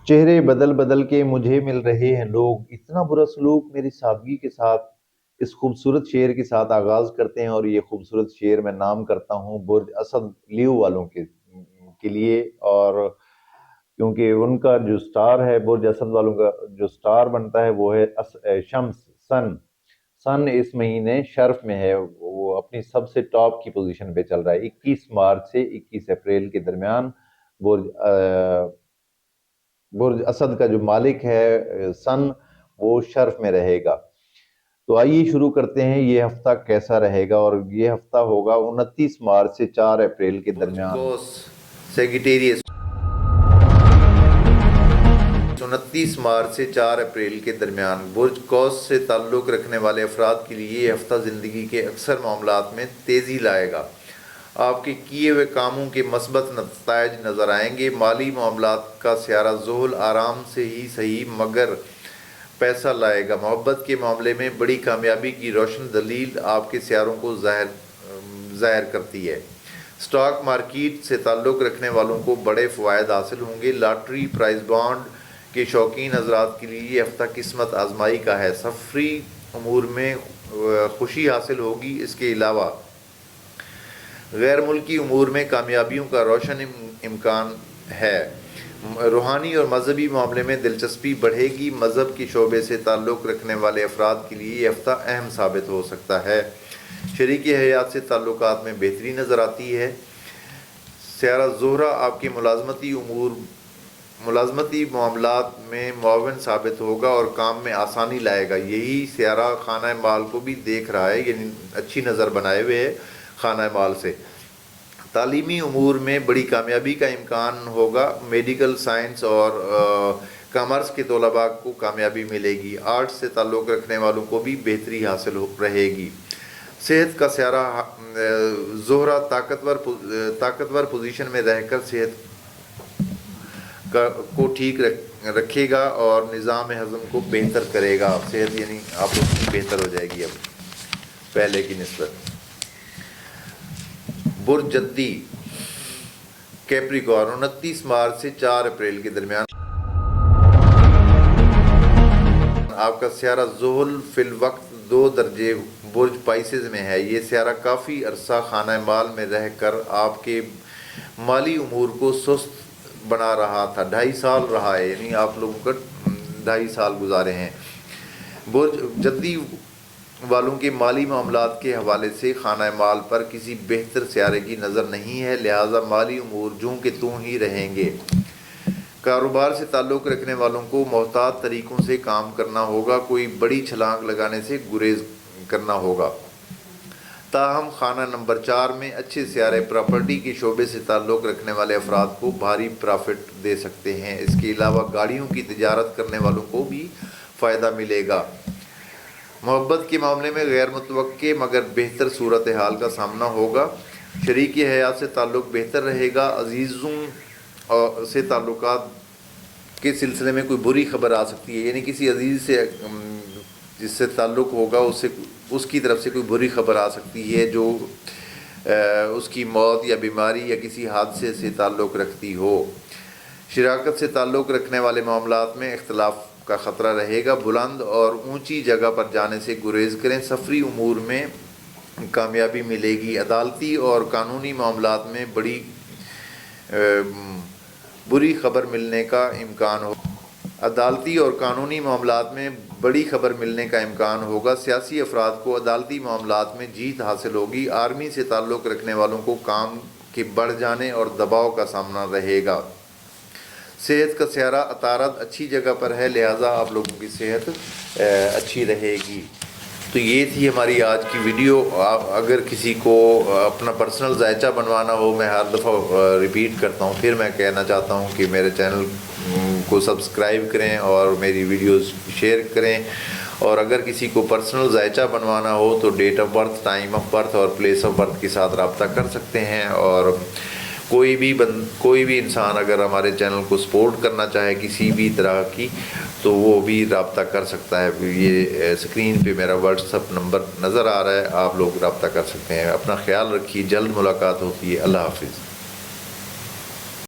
چہرے بدل بدل کے مجھے مل رہے ہیں لوگ، اتنا برا سلوک میری سادگی کے ساتھ اس خوبصورت شعر کے ساتھ آغاز کرتے ہیں، اور یہ خوبصورت شعر میں نام کرتا ہوں برج اسد لیو والوں کے لیے، اور کیونکہ ان کا جو سٹار ہے، برج اسد والوں کا جو سٹار بنتا ہے وہ ہے شمس، سن۔ سن اس مہینے شرف میں ہے، وہ اپنی سب سے ٹاپ کی پوزیشن پہ چل رہا ہے۔ 21 مارچ سے 21 اپریل کے درمیان برج اسد کا جو مالک ہے سن، وہ شرف میں رہے گا۔ تو آئیے شروع کرتے ہیں یہ ہفتہ کیسا رہے گا، اور یہ ہفتہ ہوگا 29 مارچ سے 4 اپریل کے درمیان۔ 29 مارچ سے 4 اپریل کے درمیان برج قوس سے تعلق رکھنے والے افراد کے لیے یہ ہفتہ زندگی کے اکثر معاملات میں تیزی لائے گا۔ آپ کے کیے ہوئے کاموں کے مثبت نتائج نظر آئیں گے۔ مالی معاملات کا سیارہ زحل آرام سے ہی صحیح مگر پیسہ لائے گا۔ محبت کے معاملے میں بڑی کامیابی کی روشن دلیل آپ کے سیاروں کو ظاہر کرتی ہے۔ سٹاک مارکیٹ سے تعلق رکھنے والوں کو بڑے فوائد حاصل ہوں گے۔ لاٹری، پرائز بانڈ کے شوقین حضرات کے لیے یہ ہفتہ قسمت آزمائی کا ہے۔ سفری امور میں خوشی حاصل ہوگی۔ اس کے علاوہ غیر ملکی امور میں کامیابیوں کا روشن امکان ہے۔ روحانی اور مذہبی معاملے میں دلچسپی بڑھے گی۔ مذہب کے شعبے سے تعلق رکھنے والے افراد کے لیے یہ ہفتہ اہم ثابت ہو سکتا ہے۔ شریک حیات سے تعلقات میں بہتری نظر آتی ہے۔ سیارہ زہرہ آپ کے ملازمتی معاملات میں معاون ثابت ہوگا اور کام میں آسانی لائے گا۔ یہی سیارہ خانہ مال کو بھی دیکھ رہا ہے، یعنی اچھی نظر بنائے ہوئے ہے خانہ مال سے۔ تعلیمی امور میں بڑی کامیابی کا امکان ہوگا۔ میڈیکل، سائنس اور کامرس کے طلباء کو کامیابی ملے گی۔ آرٹ سے تعلق رکھنے والوں کو بھی بہتری حاصل رہے گی۔ صحت کا سیارہ زہرہ طاقتور پوزیشن میں رہ کر صحت کو ٹھیک رکھے گا اور نظام ہضم کو بہتر کرے گا۔ صحت یعنی آپ لوگوں کی بہتر ہو جائے گی اب پہلے کی نسبت۔ برج جدی کیپریکارن 29 مارچ سے 4 اپریل کے درمیان آپ کا سیارہ زحل فی الوقت 2 درجے برج پائسز میں ہے۔ یہ سیارہ کافی عرصہ خانہ مال میں رہ کر آپ کے مالی امور کو سست بنا رہا تھا۔ 2.5 سال رہا ہے، یعنی آپ لوگوں کا 2.5 سال گزارے ہیں۔ برج جدی والوں کے مالی معاملات کے حوالے سے خانہ مال پر کسی بہتر سیارے کی نظر نہیں ہے، لہٰذا مالی امور جوں کہ توں ہی رہیں گے۔ کاروبار سے تعلق رکھنے والوں کو محتاط طریقوں سے کام کرنا ہوگا، کوئی بڑی چھلانگ لگانے سے گریز کرنا ہوگا۔ تاہم خانہ نمبر 4 میں اچھے سیارے پراپرٹی کے شعبے سے تعلق رکھنے والے افراد کو بھاری پرافٹ دے سکتے ہیں۔ اس کے علاوہ گاڑیوں کی تجارت کرنے والوں کو بھی فائدہ ملے گا۔ محبت کے معاملے میں غیر متوقع مگر بہتر صورتحال کا سامنا ہوگا۔ شریک حیات سے تعلق بہتر رہے گا۔ عزیزوں سے تعلقات کے سلسلے میں کوئی بری خبر آ سکتی ہے، یعنی کسی عزیز سے جس سے تعلق ہوگا اس کی طرف سے کوئی بری خبر آ سکتی ہے جو اس کی موت یا بیماری یا کسی حادثے سے تعلق رکھتی ہو۔ شراکت سے تعلق رکھنے والے معاملات میں اختلاف کا خطرہ رہے گا۔ بلند اور اونچی جگہ پر جانے سے گریز کریں۔ سفری امور میں کامیابی ملے گی۔ عدالتی اور قانونی معاملات میں بری خبر ملنے کا امکان ہو۔ عدالتی اور قانونی معاملات میں بڑی خبر ملنے کا امکان ہوگا۔ سیاسی افراد کو عدالتی معاملات میں جیت حاصل ہوگی۔ آرمی سے تعلق رکھنے والوں کو کام کے بڑھ جانے اور دباؤ کا سامنا رہے گا۔ صحت کا سیارہ عطارد اچھی جگہ پر ہے، لہٰذا آپ لوگوں کی صحت اچھی رہے گی۔ تو یہ تھی ہماری آج کی ویڈیو۔ اگر کسی کو اپنا پرسنل ذائچہ بنوانا ہو، میں ہر دفعہ ریپیٹ کرتا ہوں، پھر میں کہنا چاہتا ہوں کہ میرے چینل کو سبسکرائب کریں اور میری ویڈیوز شیئر کریں۔ اور اگر کسی کو پرسنل ذائچہ بنوانا ہو تو date of birth, time of birth اور پلیس آف برتھ کے ساتھ رابطہ کر سکتے ہیں۔ اور کوئی بھی انسان اگر ہمارے چینل کو سپورٹ کرنا چاہے کسی بھی طرح کی، تو وہ بھی رابطہ کر سکتا ہے۔ یہ اسکرین پہ میرا واٹس ایپ نمبر نظر آ رہا ہے، آپ لوگ رابطہ کر سکتے ہیں۔ اپنا خیال رکھیے، جلد ملاقات ہوتی ہے۔ اللہ حافظ۔